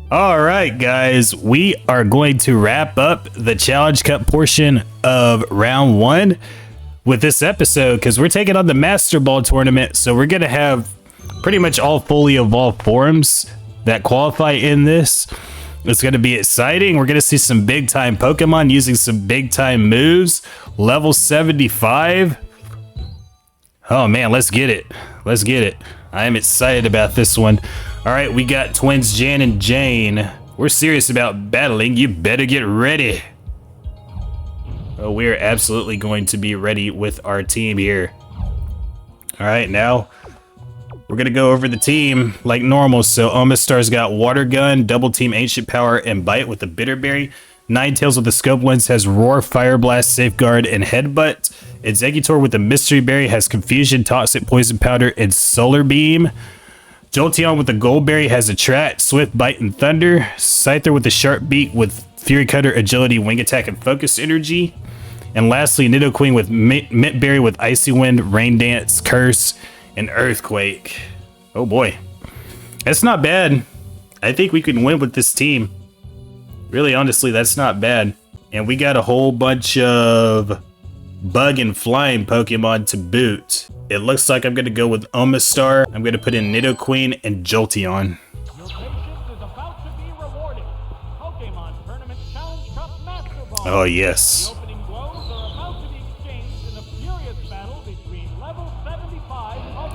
All right, guys, we are going to wrap up the Challenge Cup portion of round one with this episode because we're taking on the Master Ball tournament. So we're going to have pretty much all fully evolved forms that qualify in this. It's going to be exciting. We're going to see some big time Pokemon using some big time moves. Level 75. Oh man, let's get it. Let's get it. I am excited about this one. All right, we got twins Jan and Jane. We're serious about battling. You better get ready. Oh, we're absolutely going to be ready with our team here. All right, now we're gonna go over the team like normal. So Omastar's got Water Gun, Double Team, Ancient Power, and Bite with the Bitterberry. Ninetales with the Scope Lens has Roar, Fire Blast, Safeguard, and Headbutt. Exeggutor with the Mystery Berry has Confusion, Toxic, Poison Powder, and Solar Beam. Jolteon with the Goldberry has Attract, Swift, Bite, and Thunder. Scyther with the Sharp Beak with Fury Cutter, Agility, Wing Attack, and Focus Energy. And lastly, Nidoqueen with Mint Berry with Icy Wind, Rain Dance, Curse, and Earthquake. Oh boy. That's not bad. I think we can win with this team. Really, honestly, that's not bad. And we got a whole bunch of bug and flying Pokemon to boot. It looks like I'm going to go with Omastar. I'm going to put in Nidoqueen and Jolteon. Oh, yes.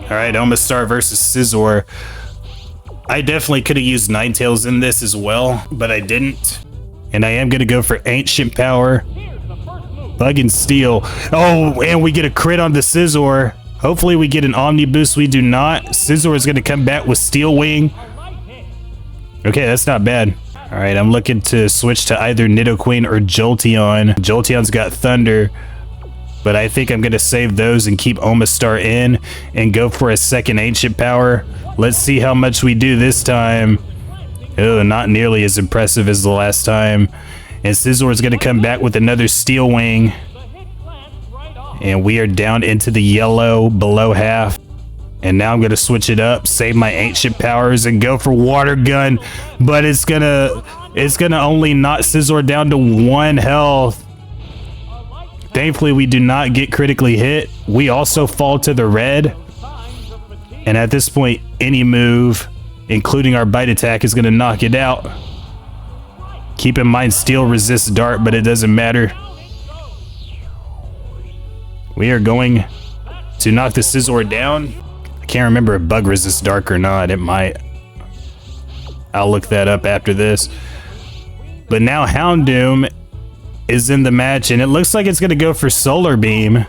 Alright, Omastar versus Scizor. I definitely could have used Ninetales in this as well, but I didn't. And I am going to go for Ancient Power. Bug and Steel. Oh, and we get a crit on the Scizor. Hopefully we get an Omni Boost. We do not. Scizor is going to come back with Steel Wing. Okay, that's not bad. All right, I'm looking to switch to either Nidoqueen or Jolteon. Jolteon's got Thunder, but I think I'm going to save those and keep Omastar in and go for a second Ancient Power. Let's see how much we do this time. Oh, not nearly as impressive as the last time. And Scizor is going to come back with another Steel Wing. And we are down into the yellow below half. And now I'm going to switch it up, save my Ancient Powers, and go for Water Gun. But it's gonna only knock Scizor down to 1 health. Thankfully, we do not get critically hit. We also fall to the red. And at this point, any move, including our Bite Attack, is going to knock it out. Keep in mind, Steel resists Dart, but it doesn't matter. We are going to knock the Scizor down. I can't remember if Bug resists Dark or not. It might. I'll look that up after this. But now Houndoom is in the match, and it looks like it's going to go for Solar Beam.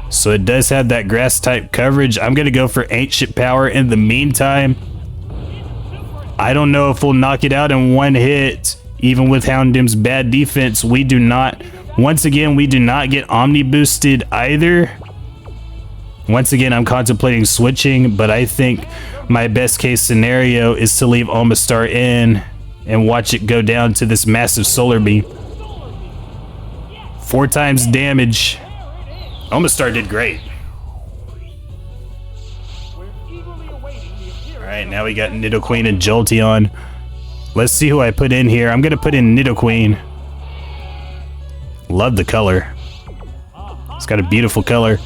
So it does have that grass type coverage. I'm going to go for Ancient Power in the meantime. I don't know if we'll knock it out in one hit. Even with Houndoom's bad defense, we do not. Once again, we do not get Omni boosted either. Once again, I'm contemplating switching, but I think my best case scenario is to leave Omastar in and watch it go down to this massive Solar Beam. 4 times damage. Omastar did great. Alright, now we got Nidoqueen and Jolteon. Let's see who I put in here. I'm going to put in Nidoqueen. Love the color. It's got a beautiful color.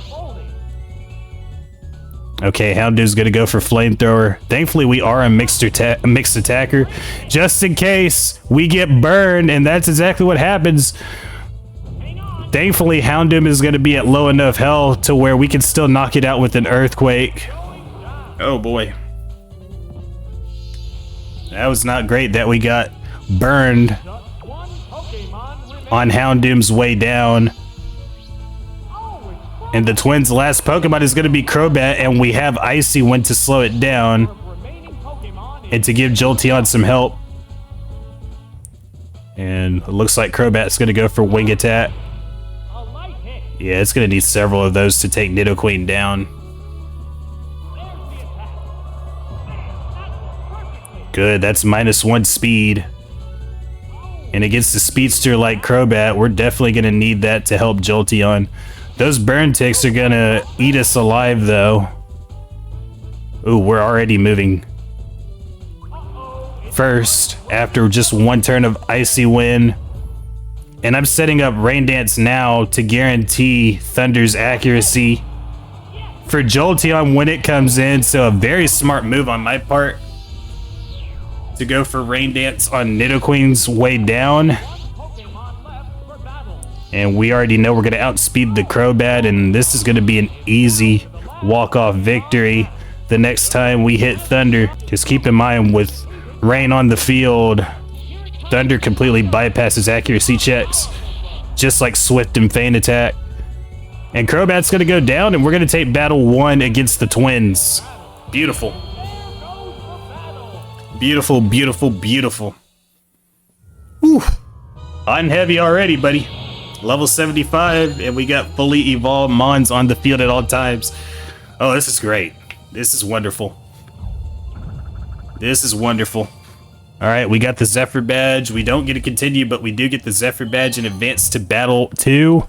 Okay, Houndoom's going to go for Flamethrower. Thankfully, we are a mixed attacker. Just in case we get burned, and that's exactly what happens. Thankfully, Houndoom is going to be at low enough health to where we can still knock it out with an Earthquake. Oh boy. That was not great that we got burned on Houndoom's way down. And the Twins' last Pokemon is going to be Crobat, and we have Icy Wind to slow it down and to give Jolteon some help. And it looks like Crobat's going to go for Wing Attack. Yeah, it's going to need several of those to take Nidoqueen down. Good, that's -1 speed. And against a speedster like Crobat, we're definitely going to need that to help Jolteon. Those burn ticks are going to eat us alive, though. Ooh, we're already moving. first after just one turn of Icy Wind. And I'm setting up Rain Dance now to guarantee Thunder's accuracy for Jolteon when it comes in. So a very smart move on my part to go for Rain Dance on Nidoqueen's way down. And we already know we're going to outspeed the Crobat, and this is going to be an easy walk-off victory the next time we hit Thunder. Just keep in mind, with Rain on the field, Thunder completely bypasses accuracy checks, just like Swift and Feint Attack. And Crobat's going to go down, and we're going to take battle 1 against the Twins. Beautiful. Beautiful, beautiful, beautiful. Whew. Hot and heavy already, buddy. Level 75, and we got fully evolved Mons on the field at all times. Oh, this is great. This is wonderful. This is wonderful. All right, we got the Zephyr badge. We don't get to continue, but we do get the Zephyr badge and advance to battle 2.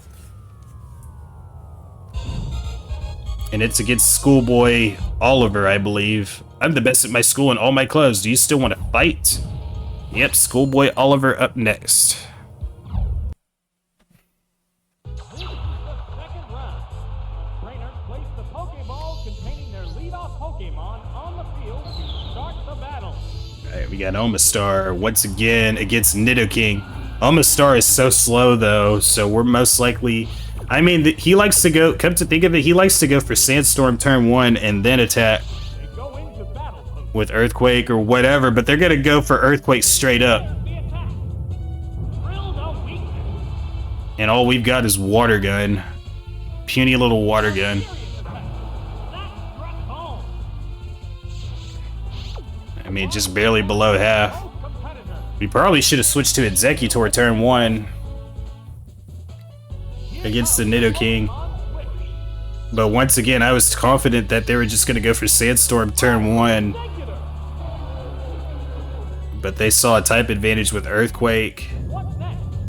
And it's against Schoolboy Oliver, I believe. I'm the best at my school and all my clubs. Do you still want to fight? Yep, Schoolboy Oliver up next. We got Omastar once again against Nidoking. Omastar is so slow though, so we're most likely... I mean, he likes to go... Come to think of it, he likes to go for Sandstorm turn 1 and then attack with Earthquake or whatever, but they're gonna go for Earthquake straight up. And all we've got is Water Gun. Puny little Water Gun. I mean, just barely below half. We probably should have switched to Executor turn 1 against the Nidoking. But once again, I was confident that they were just going to go for Sandstorm turn 1. But they saw a type advantage with Earthquake.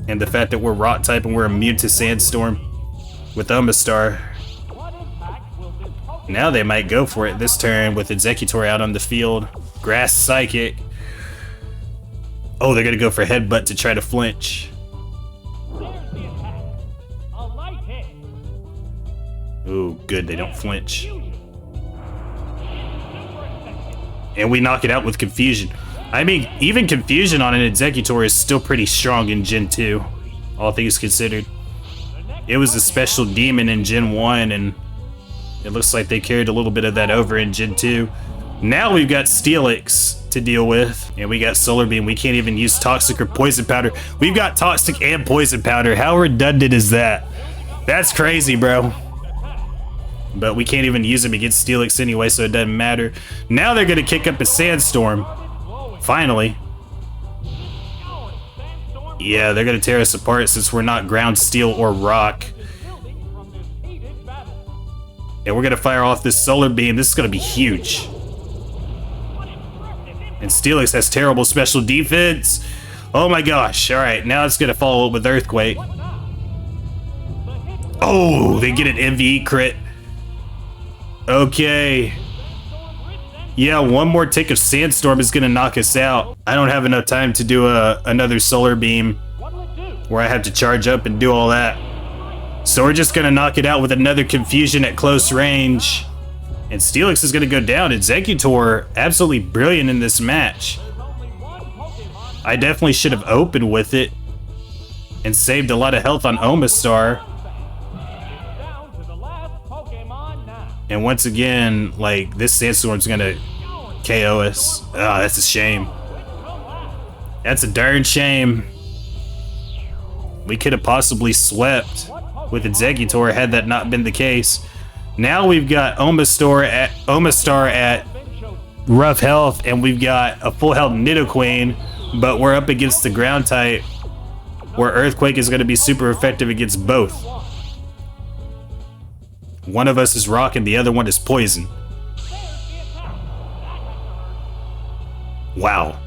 And the fact that we're Rock type and we're immune to Sandstorm with Omastar. Now they might go for it this turn with Executor out on the field. Grass Psychic. Oh, they're gonna go for Headbutt to try to flinch. Oh, good, they don't flinch. And we knock it out with Confusion. I mean, even Confusion on an Executor is still pretty strong in Gen 2, all things considered. It was a special demon in Gen 1, and it looks like they carried a little bit of that over in Gen 2. Now we've got Steelix to deal with, and we got Solar Beam. We can't even use Toxic or Poison Powder. We've got Toxic and Poison Powder. How redundant is that? That's crazy, bro. But we can't even use them against Steelix anyway, so it doesn't matter. Now they're going to kick up a Sandstorm. Finally. Yeah, they're going to tear us apart since we're not Ground, Steel, or Rock. And we're going to fire off this Solar Beam. This is going to be huge. And Steelix has terrible special defense. Oh my gosh. Alright, now it's going to follow up with Earthquake. Oh, they get an MVE crit. Okay. Yeah, one more tick of Sandstorm is going to knock us out. I don't have enough time to do another Solar Beam where I have to charge up and do all that. So we're just going to knock it out with another Confusion at close range. And Steelix is going to go down. Executor, absolutely brilliant in this match. I definitely should have opened with it and saved a lot of health on Omastar. And once again, like, this Sandstorm's going to KO us. Oh, that's a shame. That's a darn shame. We could have possibly swept with Executor had that not been the case. Now we've got Omastar at rough health, and we've got a full health Nidoqueen, but we're up against the ground type where Earthquake is going to be super effective against both. One of us is Rock and the other one is Poison. Wow,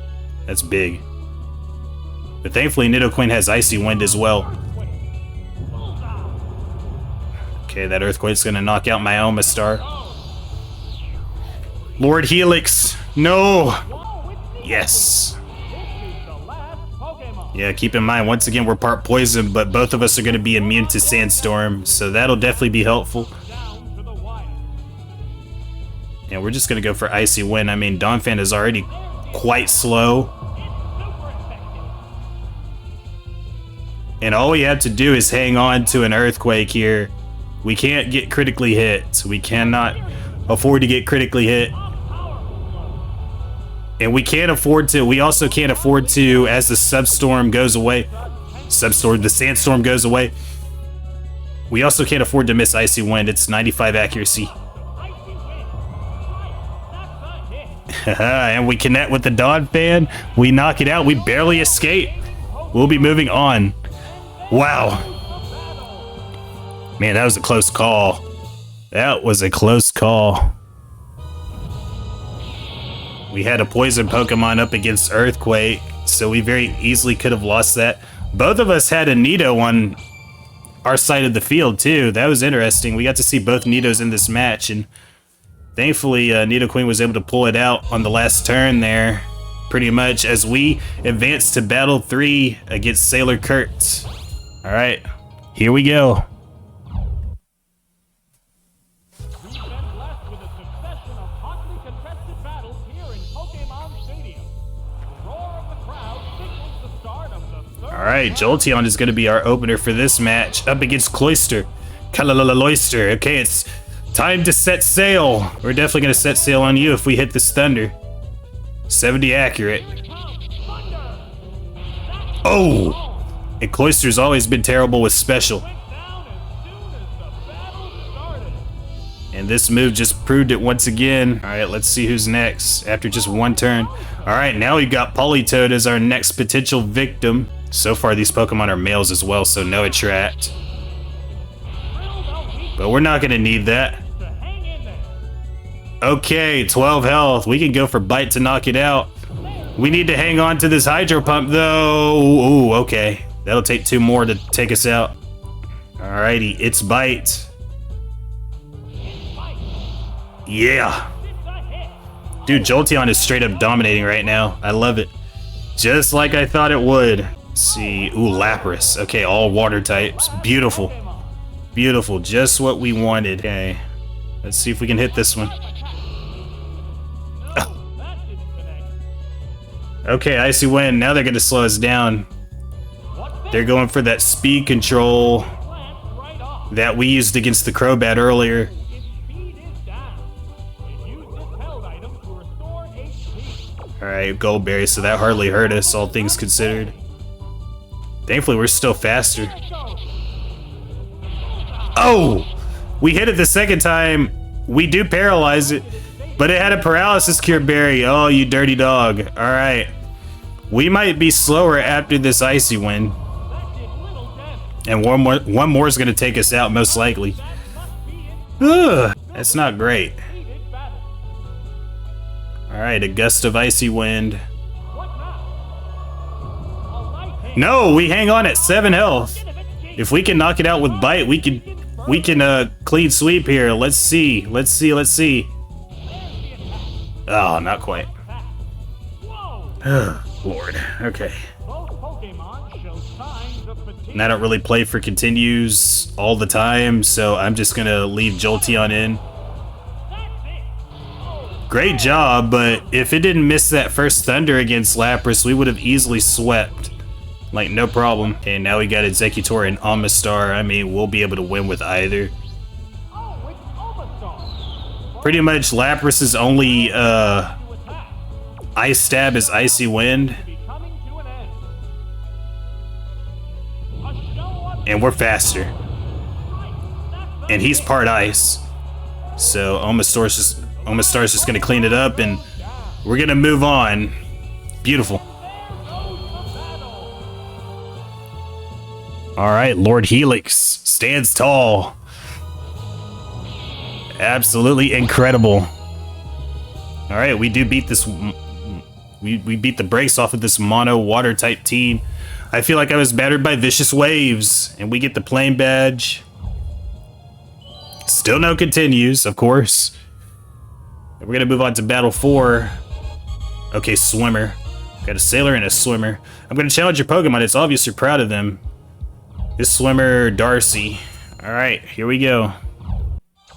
that's big. But thankfully Nidoqueen has Icy Wind as well. Okay, that Earthquake's gonna knock out my Omastar. Lord Helix, no! Yes. Yeah, keep in mind, once again, we're part poison, but both of us are going to be immune to Sandstorm, so that'll definitely be helpful. And we're just going to go for Icy Wind. I mean, Donphan is already quite slow. And all we have to do is hang on to an Earthquake here. We can't get critically hit. We cannot afford to get critically hit. And we can't afford to, we also can't afford to, as the Substorm goes away, the Sandstorm goes away, we also can't afford to miss Icy Wind. It's 95 accuracy. And we connect with the Donphan. We knock it out. We barely escape. We'll be moving on. Wow. Man, that was a close call. That was a close call. We had a poison Pokemon up against Earthquake, so we very easily could have lost that. Both of us had a Nido on our side of the field, too. That was interesting. We got to see both Nidos in this match, and thankfully, Nidoqueen was able to pull it out on the last turn there, pretty much, as we advance to Battle 3 against Sailor Curt. All right, here we go. All right, Jolteon is going to be our opener for this match up against Cloyster. Kalalaloyster. Okay, it's time to set sail. We're definitely going to set sail on you if we hit this Thunder. 70 accurate. Oh! And Cloyster's always been terrible with special. And this move just proved it once again. All right, let's see who's next after just one turn. All right, now we've got Politoed as our next potential victim. So far, these Pokemon are males as well, so no attract. But we're not going to need that. Okay, 12 health. We can go for Bite to knock it out. We need to hang on to this Hydro Pump, though. Ooh, okay. That'll take 2 more to take us out. Alrighty, it's Bite. Yeah. Dude, Jolteon is straight up dominating right now. I love it. Just like I thought it would. Let's see. Ooh, Lapras. Okay, all water types. Beautiful. Beautiful. Just what we wanted. Okay. Let's see if we can hit this one. Oh. Okay, Icy Wind. Now they're going to slow us down. They're going for that speed control that we used against the Crobat earlier. Alright, Gold Berry, so that hardly hurt us, all things considered. Thankfully, we're still faster. Oh! We hit it the second time. We do paralyze it, but it had a paralysis cure berry. Oh, you dirty dog. Alright. We might be slower after this Icy Wind. And one more is going to take us out, most likely. Ugh, that's not great. Alright, a gust of Icy Wind. No, we hang on at 7 health. If we can knock it out with Bite, we can clean sweep here. Let's see. Oh, not quite. Oh, Lord. Okay. And I don't really play for continues all the time, so I'm just gonna leave Jolteon in. Great job, but if it didn't miss that first Thunder against Lapras, we would have easily swept. Like, no problem. Okay, now we got Executor and Omastar. I mean, we'll be able to win with either. Pretty much Lapras's only Ice Stab is Icy Wind. And we're faster. And he's part Ice. So Omastar's just gonna clean it up, and we're gonna move on. Beautiful. All right, Lord Helix stands tall. Absolutely incredible. All right, we do beat this. We beat the brakes off of this mono water type team. I feel like I was battered by vicious waves, and we get the plain badge. Still no continues, of course. We're gonna move on to Battle 4. Okay, Swimmer. Got a sailor and a swimmer. I'm gonna challenge your Pokemon. It's obvious you're proud of them. This swimmer, Darcy. All right, here we go.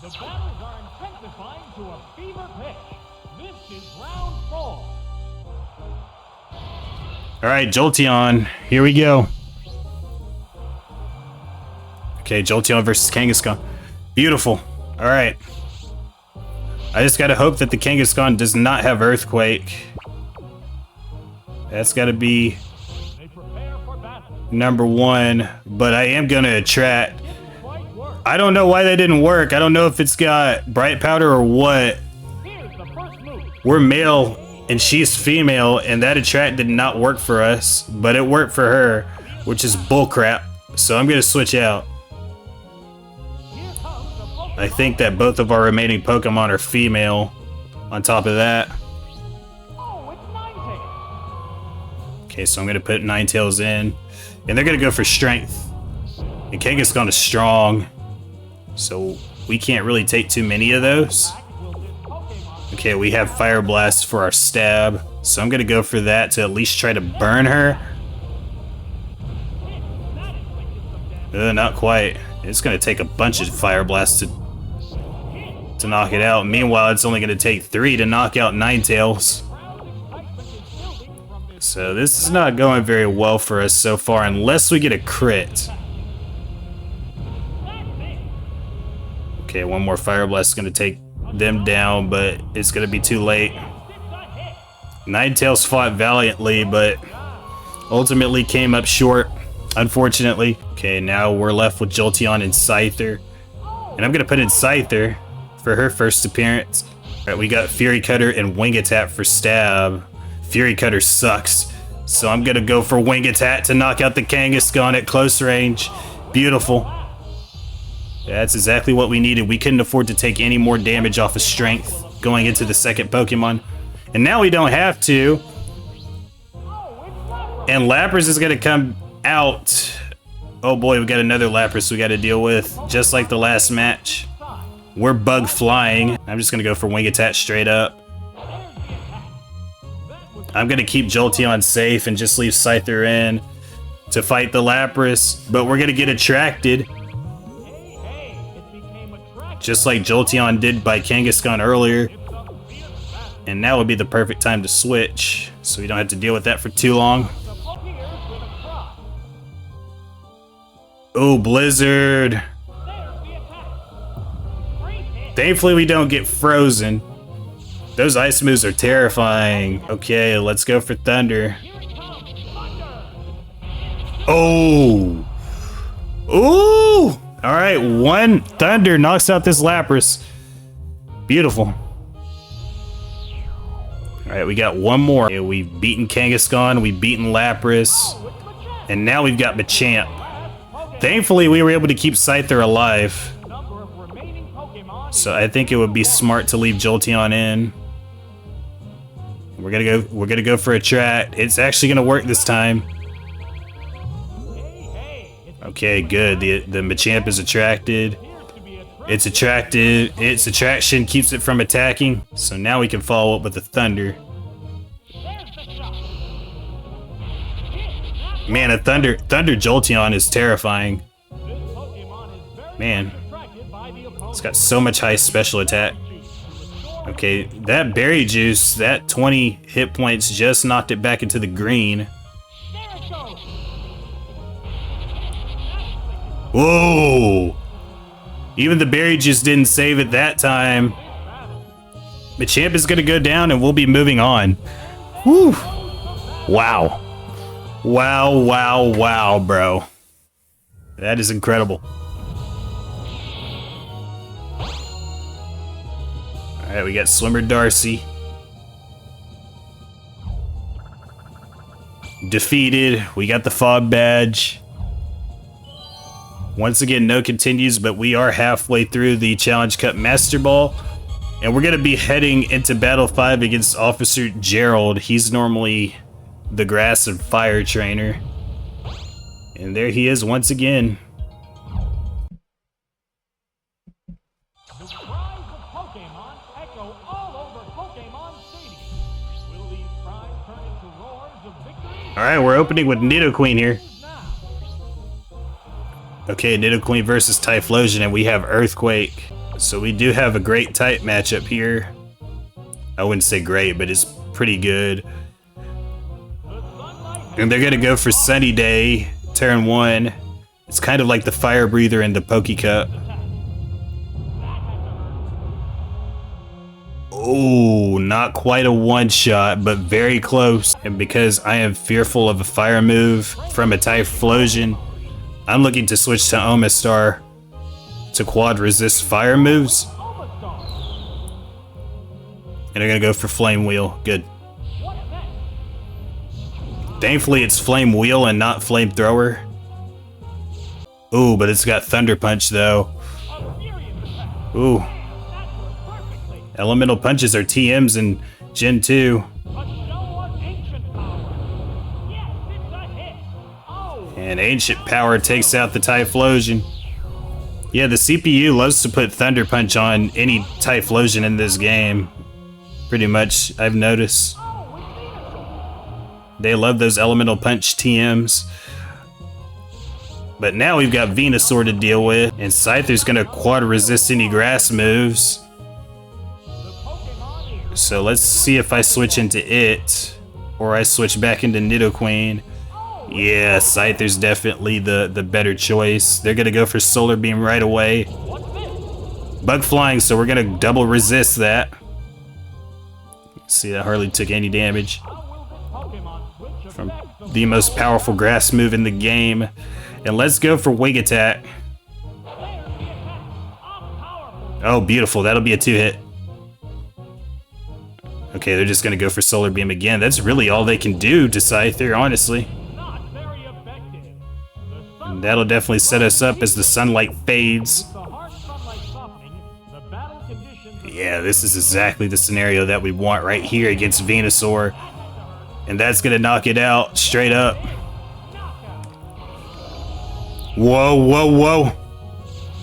The battles are intensifying to a fever pitch. This is round 4. All right, Jolteon, here we go. Okay, Jolteon versus Kangaskhan. Beautiful. All right. I just gotta hope that the Kangaskhan does not have Earthquake. That's gotta be number 1, but I am gonna attract. I don't know why that didn't work. I don't know if it's got Bright Powder or what. We're male and she's female, and that attract did not work for us, but it worked for her, which is bullcrap. So I'm gonna switch out. I think that both of our remaining Pokemon are female on top of that. Okay, so I'm gonna put Ninetales in, and they're gonna go for strength. And Kangaskhan is strong, so we can't really take too many of those. Okay, we have Fire Blast for our stab, so I'm gonna go for that to at least try to burn her. Not quite. It's gonna take a bunch of Fire Blasts to knock it out. Meanwhile, it's only gonna take 3 to knock out Ninetales. So this is not going very well for us so far unless we get a crit. Okay, one more Fire Blast is going to take them down, but it's going to be too late. Ninetales fought valiantly, but ultimately came up short, unfortunately. Okay, now we're left with Jolteon and Scyther. And I'm going to put in Scyther for her first appearance. All right, we got Fury Cutter and Wing Attack for stab. Fury Cutter sucks, so I'm gonna go for Wing Attack to knock out the Kangaskhan at close range. Beautiful. That's exactly what we needed. We couldn't afford to take any more damage off of strength going into the second Pokemon. And now we don't have to. And Lapras is gonna come out. Oh boy, we got another Lapras we gotta deal with, just like the last match. We're bug flying. I'm just gonna go for Wing Attack straight up. I'm gonna keep Jolteon safe and just leave Scyther in to fight the Lapras, but we're gonna get attracted. Just like Jolteon did by Kangaskhan earlier. And now would be the perfect time to switch, so we don't have to deal with that for too long. Oh, Blizzard. Thankfully we don't get frozen. Those ice moves are terrifying. Okay, let's go for Thunder. Oh! Ooh! Alright, one Thunder knocks out this Lapras. Beautiful. Alright, we got one more. Okay, we've beaten Kangaskhan, we've beaten Lapras, and now we've got Machamp. Thankfully, we were able to keep Scyther alive. So I think it would be smart to leave Jolteon in. We're gonna go for a Attract. It's actually gonna work this time. Okay, good. The Machamp is attracted. It's attracted. Its attraction keeps it from attacking. So now we can follow up with the Thunder. Man, a Thunder Jolteon is terrifying. Man, it's got so much high special attack. Okay, that Berry Juice, that 20 hit points just knocked it back into the green. Whoa! Even the Berry Juice didn't save it that time. Machamp is gonna go down and we'll be moving on. Whew! Wow. Wow, wow, wow, bro. That is incredible. Alright, we got Swimmer Darcy. Defeated. We got the Fob Badge. Once again, no continues, but we are halfway through the Challenge Cup Master Ball. And we're going to be heading into Battle 5 against Officer Gerald. He's normally the Grass and Fire trainer. And there he is once again. The cries of Pokémon echo all over Pokémon Stadium. Will these cries turn into roars of Alright, we're opening with Nidoqueen here. Okay, Nidoqueen versus Typhlosion, and we have Earthquake. So we do have a great type matchup here. I wouldn't say great, but it's pretty good. And they're gonna go for Sunny Day, turn 1. It's kind of like the Fire Breather in the Poke Cup. Oh, not quite a one-shot, but very close. And because I am fearful of a fire move from a Typhlosion, I'm looking to switch to Omastar to quad resist fire moves. And they're gonna go for Flame Wheel. Good. Thankfully, it's Flame Wheel and not Flamethrower. Ooh, but it's got Thunder Punch though. Ooh. Elemental Punches are TMs in Gen 2. And Ancient Power takes out the Typhlosion. Yeah, the CPU loves to put Thunder Punch on any Typhlosion in this game. Pretty much, I've noticed. They love those Elemental Punch TMs. But now we've got Venusaur to deal with, and Scyther's gonna quad resist any grass moves. So let's see if I switch into it, or I switch back into Nidoqueen. Yeah, Scyther's definitely the better choice. They're gonna go for Solar Beam right away. Bug Flying, so we're gonna double resist that. See, that hardly took any damage from the most powerful grass move in the game. And let's go for Wing Attack. Oh, beautiful. That'll be a 2-hit. Okay, they're just gonna go for Solar Beam again. That's really all they can do to Scyther, honestly. And that'll definitely set us up as the sunlight fades. Yeah, this is exactly the scenario that we want right here against Venusaur. And that's gonna knock it out straight up. Whoa, whoa, whoa.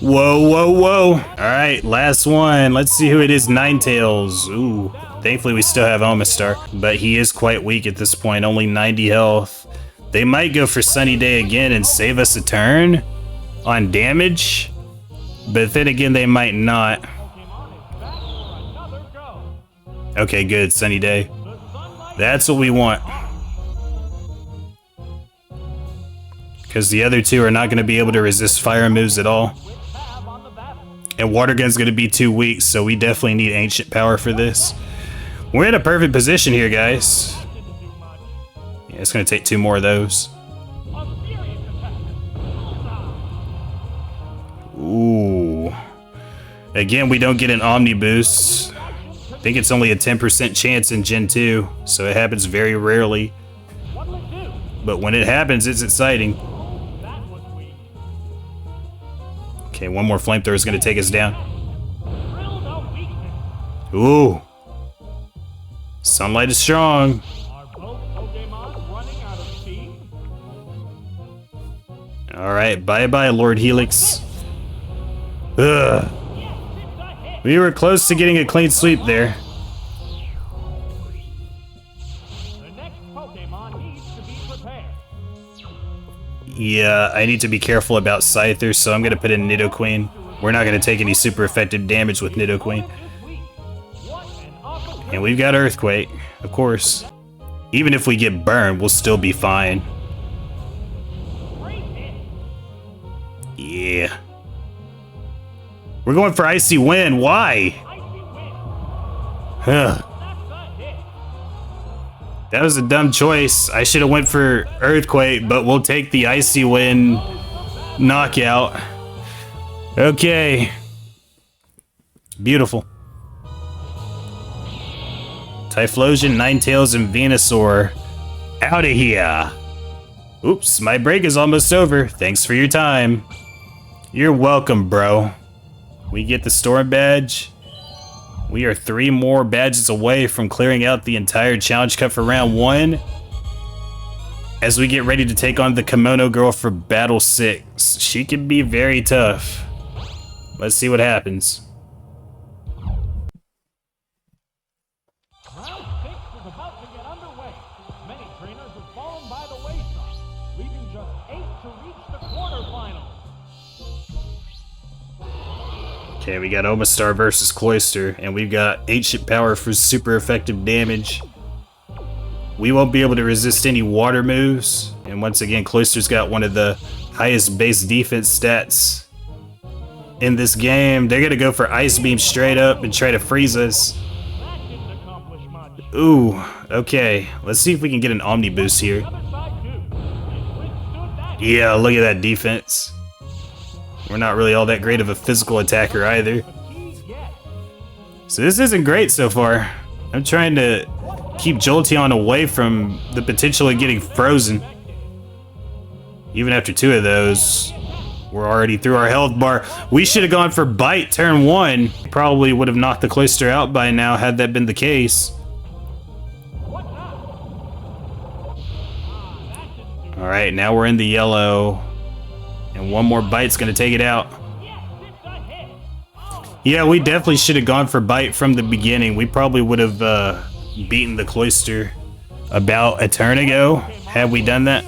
Whoa, whoa, whoa. Alright, last one. Let's see who it is. Ninetales. Ooh. Thankfully, we still have Omastar, but he is quite weak at this point, only 90 health. They might go for Sunny Day again and save us a turn on damage, but then again, they might not. Okay, good, Sunny Day. That's what we want. Because the other two are not going to be able to resist fire moves at all. And Water Gun's going to be too weak, so we definitely need Ancient Power for this. We're in a perfect position here, guys. Yeah, it's going to take 2 more of those. Ooh. Again, we don't get an Omni Boost. I think it's only a 10% chance in Gen 2, so it happens very rarely. But when it happens, it's exciting. Okay, one more Flamethrower is going to take us down. Ooh. Sunlight is strong. Alright, bye-bye, Lord Helix. Ugh. We were close to getting a clean sweep there. Yeah, I need to be careful about Scyther, so I'm going to put in Nidoqueen. We're not going to take any super effective damage with Nidoqueen. And we've got Earthquake, of course. Even if we get burned, we'll still be fine. Yeah. We're going for Icy Wind. Why? Huh. That was a dumb choice. I should have went for Earthquake, but we'll take the Icy Wind knockout. Okay. Beautiful. Typhlosion, Ninetales, and Venusaur. Out of here. Oops, my break is almost over. Thanks for your time. You're welcome, bro. We get the Storm Badge. We are 3 more badges away from clearing out the entire Challenge Cup for round 1. As we get ready to take on the Kimono Girl for Battle 6. She can be very tough. Let's see what happens. Round 6 is about to get underway. Many trainers have fallen by just 8 to reach the quarterfinals. Okay, we got Omastar versus Cloyster, and we've got Ancient Power for super effective damage. We won't be able to resist any water moves, and once again, Cloyster's got one of the highest base defense stats in this game. They're gonna go for Ice Beam straight up and try to freeze us. That didn't accomplish much. Ooh, okay. Let's see if we can get an Omni Boost here. Other side too. And withstood that. Yeah, look at that defense. We're not really all that great of a physical attacker either. Fatigued yet. So this isn't great so far. I'm trying to keep Jolteon away from the potential of getting frozen. Even after 2 of those, we're already through our health bar. We should have gone for Bite turn 1. Probably would have knocked the Cloyster out by now had that been the case. Alright, now we're in the yellow. And one more Bite's gonna take it out. Yeah, we definitely should have gone for Bite from the beginning. We probably would have beaten the Cloyster about a turn ago had we done that.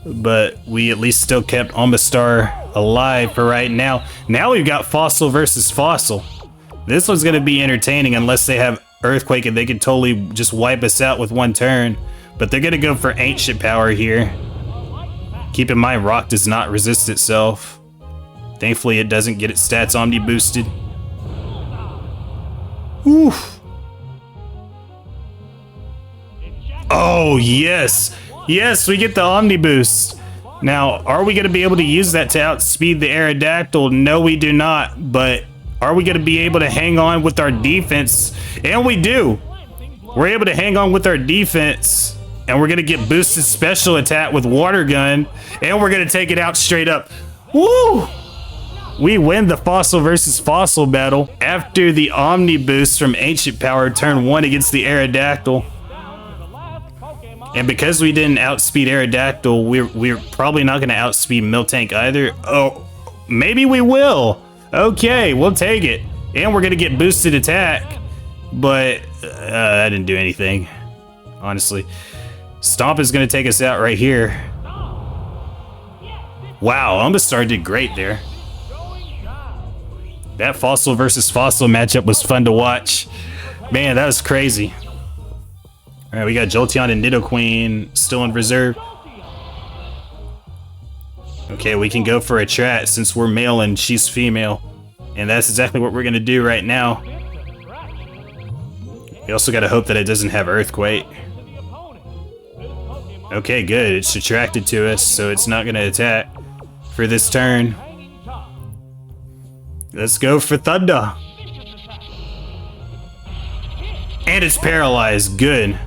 But we at least still kept Omastar alive for right now. Now we've got Fossil versus Fossil. This one's gonna be entertaining unless they have Earthquake and they can totally just wipe us out with 1 turn. But they're gonna go for Ancient Power here. Keep in mind, Rock does not resist itself. Thankfully, it doesn't get its stats Omni boosted. Oof. Oh, yes. Yes, we get the Omni boost. Now, are we going to be able to use that to outspeed the Aerodactyl? No, we do not. But are we going to be able to hang on with our defense? And we do. We're able to hang on with our defense. And we're going to get boosted special attack with Water Gun. And we're going to take it out straight up. Woo! We win the Fossil versus Fossil battle after the Omni boost from Ancient Power turn 1 against the Aerodactyl. And because we didn't outspeed Aerodactyl, we're probably not going to outspeed Miltank either. Oh, maybe we will. Okay, we'll take it. And we're going to get boosted attack. But that didn't do anything, honestly. Stomp is going to take us out right here. Wow, Omastar did great there. That Fossil versus Fossil matchup was fun to watch. Man, that was crazy. All right, we got Jolteon and Nidoqueen still in reserve. Okay, we can go for a Trat since we're male and she's female. And that's exactly what we're going to do right now. We also got to hope that it doesn't have Earthquake. Okay, good. It's attracted to us, so it's not going to attack for this turn. Let's go for Thunder. And it's paralyzed. Good.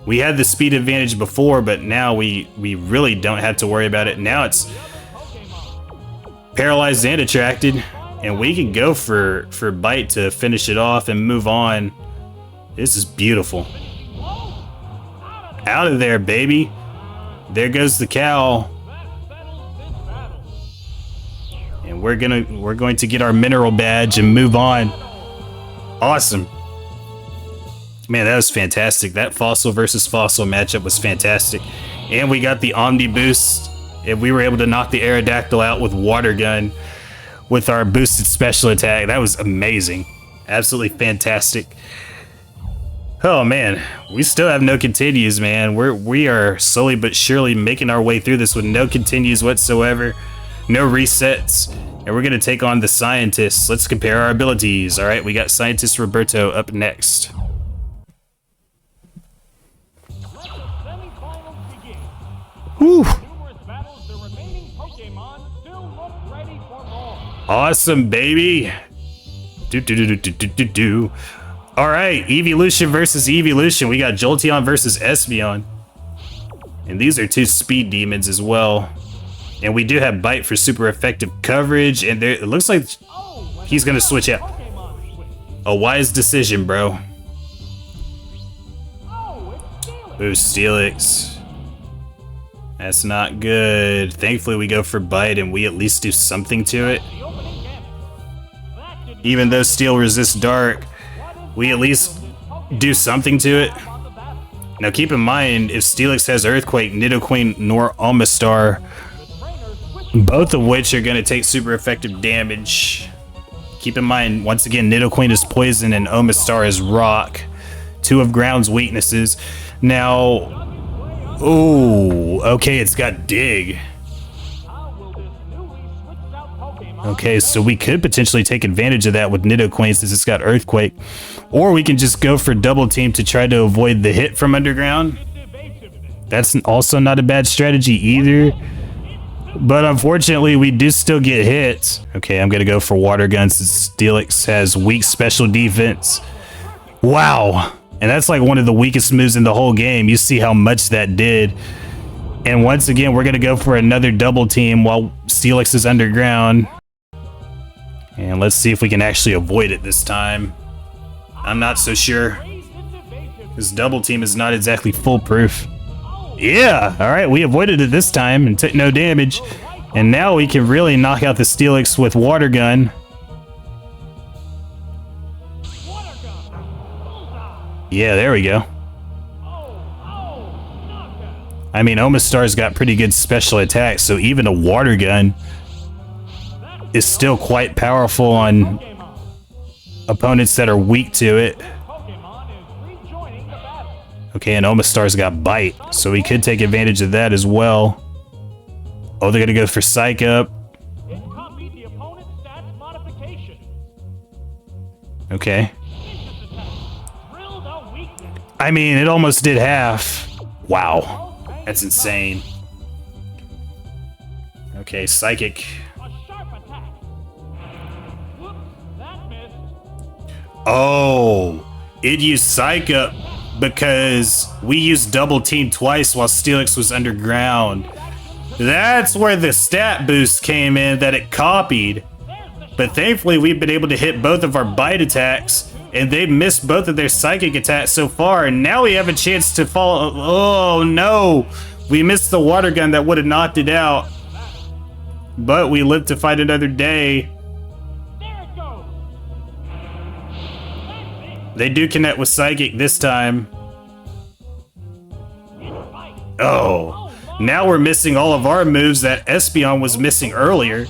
We had the speed advantage before, but now we really don't have to worry about it. Now it's paralyzed and attracted, and we can go for Bite to finish it off and move on. This is beautiful. Out of there, baby. There goes the cow. And we're going to get our mineral badge and move on. Awesome. Man, that was fantastic. That Fossil versus Fossil matchup was fantastic. And we got the Omni boost. And we were able to knock the Aerodactyl out with Water Gun with our boosted special attack. That was amazing. Absolutely fantastic. Oh man, we still have no continues, man. We are slowly but surely making our way through this with no continues whatsoever. No resets. And we're going to take on the Scientists. Let's compare our abilities. All right, we got Scientist Roberto up next. Whew. Awesome, baby. All right, Evolution versus Evolution. We got Jolteon versus Espeon. And these are 2 speed demons as well. And we do have Bite for super effective coverage. And there, it looks like he's going to switch out. A wise decision, bro. Ooh, Steelix. That's not good. Thankfully, we go for Bite and we at least do something to it. Even though Steel resists Dark, we at least do something to it. Now keep in mind, if Steelix has Earthquake, Nidoqueen nor Omastar, both of which are going to take super effective damage. Keep in mind, once again, Nidoqueen is Poison and Omastar is Rock. Two of Ground's weaknesses. Now, oh, okay, it's got Dig. Okay, so we could potentially take advantage of that with Nidoqueen since it's got Earthquake. Or we can just go for Double Team to try to avoid the hit from Underground. That's also not a bad strategy either. But unfortunately, we do still get hit. Okay, I'm going to go for Water Gun since Steelix has weak special defense. Wow. And that's like one of the weakest moves in the whole game. You see how much that did. And once again, we're going to go for another Double Team while Steelix is Underground. And let's see if we can actually avoid it this time. I'm not so sure. This Double Team is not exactly foolproof. Yeah, all right, we avoided it this time and took no damage. And now we can really knock out the Steelix with Water Gun. Yeah, there we go. I mean, Omastar's got pretty good special attacks, so even a Water Gun is still quite powerful on opponents that are weak to it. Okay, and Omastar's got Bite, so we could take advantage of that as well. Oh, they're gonna go for Psych Up. Okay. I mean, it almost did half. Wow, that's insane. Okay, Psychic. Oh, it used Psych Up because we used Double Team twice while Steelix was Underground. That's where the stat boost came in that it copied. But thankfully, we've been able to hit both of our Bite attacks, and they've missed both of their Psychic attacks so far. And now we have a chance to fall. Oh no, we missed the Water Gun that would have knocked it out. But we live to fight another day. They do connect with Psychic this time. Oh, now we're missing all of our moves that Espeon was missing earlier.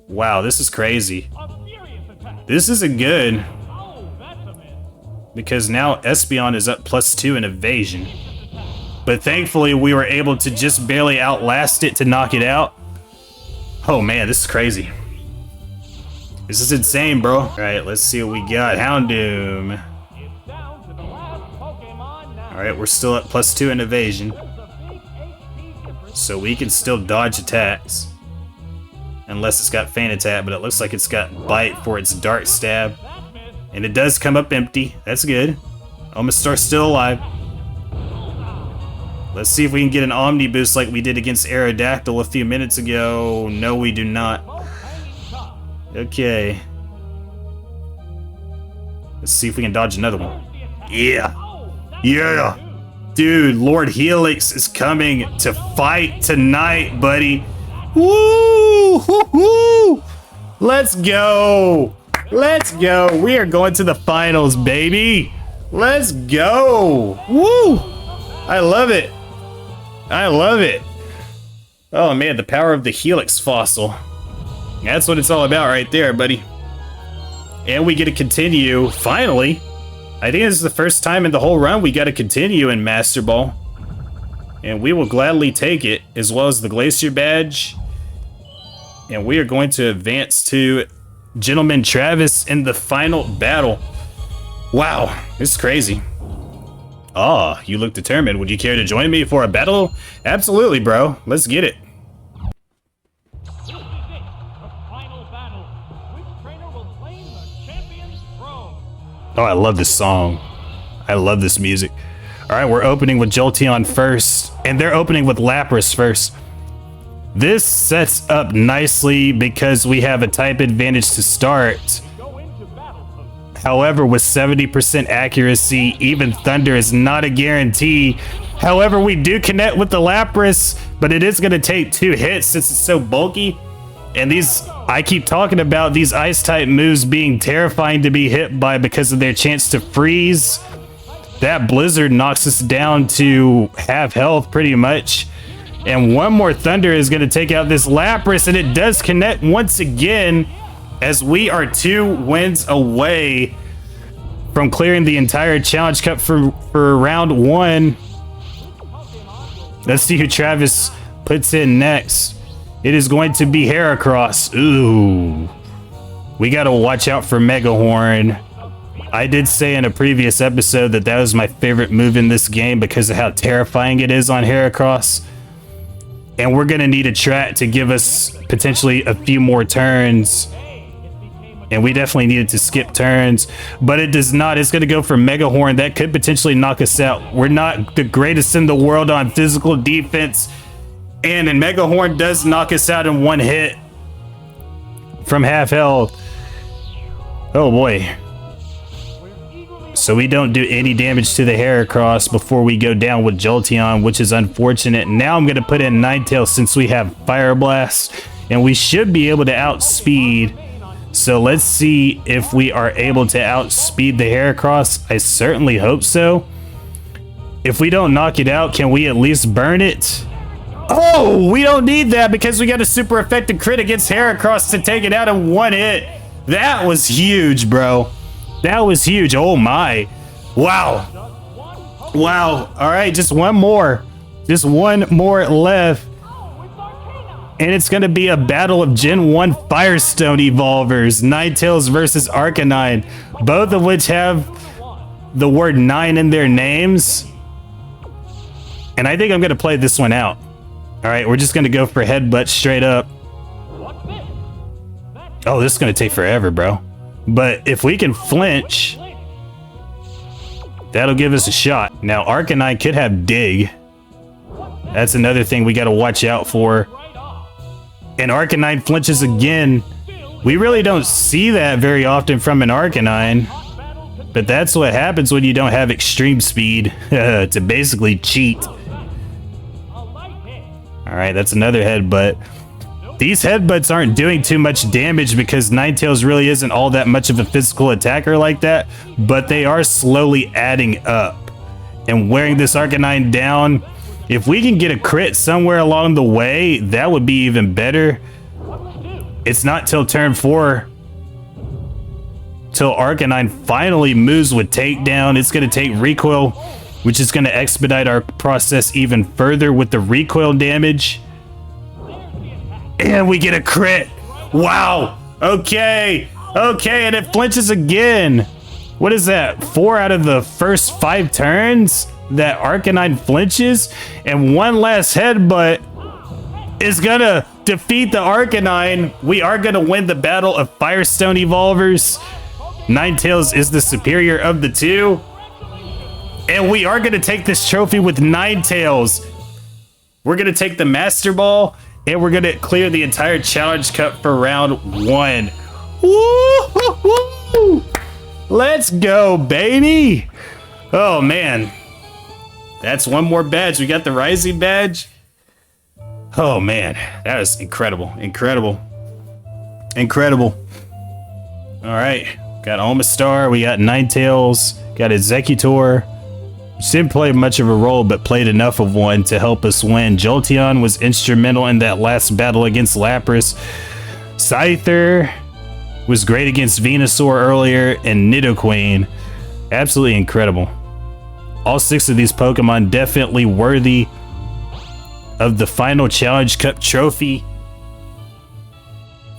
Wow, this is crazy. This isn't good. Because now Espeon is up +2 in evasion. But thankfully, we were able to just barely outlast it to knock it out. Oh man, this is crazy. This is insane, bro. All right, let's see what we got. Houndoom. All right, we're still at +2 in evasion. So we can still dodge attacks. Unless it's got Feint Attack, but it looks like it's got Bite for its Dart Stab. And it does come up empty. That's good. Omastar's still alive. Let's see if we can get an Omni Boost like we did against Aerodactyl a few minutes ago. No, we do not. Okay. Let's see if we can dodge another one. Yeah. Yeah. Dude, Lord Helix is coming to fight tonight, buddy. Woo! Woo-hoo! Let's go. Let's go. We are going to the finals, baby. Let's go. Woo! I love it. I love it. Oh man, the power of the Helix fossil. That's what it's all about right there, buddy. And we get to continue, finally. I think this is the first time in the whole run we got to continue in Master Ball. And we will gladly take it, as well as the Glacier Badge. And we are going to advance to Gentleman Travis in the final battle. Wow, this is crazy. Ah, you look determined. Would you care to join me for a battle? Absolutely, bro. Let's get it. Oh, I love this song. I love this music. All right, we're opening with Jolteon first, and they're opening with Lapras first. This sets up nicely because we have a type advantage to start. However, with 70% accuracy, even Thunder is not a guarantee. However, we do connect with the Lapras, but it is going to take 2 hits since it's so bulky. And these, I keep talking about these ice type moves being terrifying to be hit by because of their chance to freeze. That blizzard knocks us down to half health pretty much. And one more thunder is going to take out this Lapras, and it does connect once again as we are 2 wins away from clearing the entire Challenge Cup for round 1. Let's see who Travis puts in next. It is going to be Heracross. Ooh. We got to watch out for Megahorn. I did say in a previous episode that was my favorite move in this game because of how terrifying it is on Heracross. And we're going to need a Trat to give us potentially a few more turns. And we definitely needed to skip turns. But it does not. It's going to go for Megahorn. That could potentially knock us out. We're not the greatest in the world on physical defense. And Megahorn does knock us out in 1 hit from half health. Oh boy. So we don't do any damage to the Heracross before we go down with Jolteon, which is unfortunate. Now I'm going to put in Ninetales since we have Fire Blast, and we should be able to outspeed. So let's see if we are able to outspeed the Heracross. I certainly hope so. If we don't knock it out, can we at least burn it? Oh, we don't need that because we got a super effective crit against Heracross to take it out in 1 hit. That was huge, bro. That was huge. Oh my. Wow. Wow. All right, just one more. Just one more left. And it's going to be a battle of Gen 1 Firestone Evolvers. Ninetales versus Arcanine. Both of which have the word 9 in their names. And I think I'm going to play this one out. All right, we're just going to go for Headbutt straight up. Oh, this is going to take forever, bro. But if we can flinch, that'll give us a shot. Now, Arcanine could have Dig. That's another thing we got to watch out for. And Arcanine flinches again. We really don't see that very often from an Arcanine. But that's what happens when you don't have extreme speed to basically cheat. Alright, that's another headbutt. These headbutts aren't doing too much damage because Ninetales really isn't all that much of a physical attacker like that, but they are slowly adding up. And wearing this Arcanine down, if we can get a crit somewhere along the way, that would be even better. It's not till turn 4 till Arcanine finally moves with takedown. It's going to take recoil, which is going to expedite our process even further with the recoil damage. And we get a crit. Wow. Okay. Okay, and it flinches again. What is that? 4 out of the first 5 turns that Arcanine flinches, and one last headbutt is gonna defeat the Arcanine. We are gonna win the battle of Firestone Evolvers. Ninetales is the superior of the 2. And we are gonna take this trophy with Ninetales. We're gonna take the Master Ball, and we're gonna clear the entire Challenge Cup for round 1. Woo-hoo-hoo! Let's go, baby! Oh man, that's one more badge. We got the Rising badge. Oh man, that was incredible, incredible, incredible. All right, got Omastar, we got Ninetales, got Executor. Didn't play much of a role, but played enough of one to help us win. Jolteon was instrumental in that last battle against Lapras. Scyther was great against Venusaur earlier, and Nidoqueen. Absolutely incredible. All 6 of these Pokemon definitely worthy of the final Challenge Cup trophy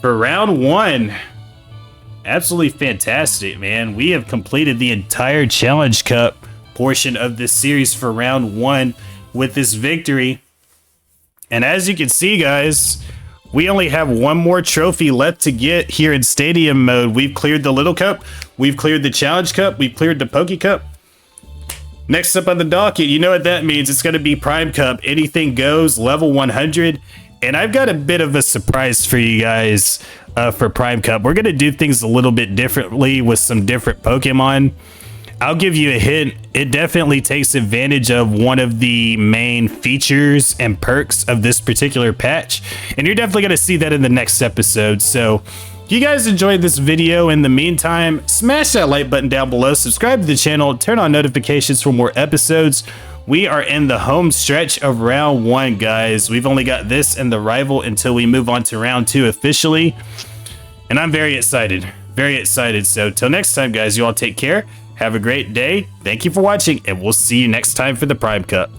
for round 1. Absolutely fantastic, man. We have completed the entire Challenge Cup portion of this series for round 1 with this victory. And as you can see, guys, we only have one more trophy left to get here in Stadium mode. We've cleared the Little Cup, we've cleared the Challenge Cup, we've cleared the Poke Cup. Next up on the docket, you know what that means. It's going to be Prime Cup. Anything goes, level 100. And I've got a bit of a surprise for you guys for Prime Cup. We're going to do things a little bit differently with some different Pokemon. I'll give you a hint. It definitely takes advantage of one of the main features and perks of this particular patch. And you're definitely going to see that in the next episode. So If you guys enjoyed this video, in the meantime, smash that like button down below, subscribe to the channel, turn on notifications for more episodes. We are in the home stretch of round 1, guys. We've only got this and the rival until we move on to round 2 officially. And I'm very excited. Very excited. So till next time, guys, you all take care. Have a great day. Thank you for watching, and we'll see you next time for the Prime Cup.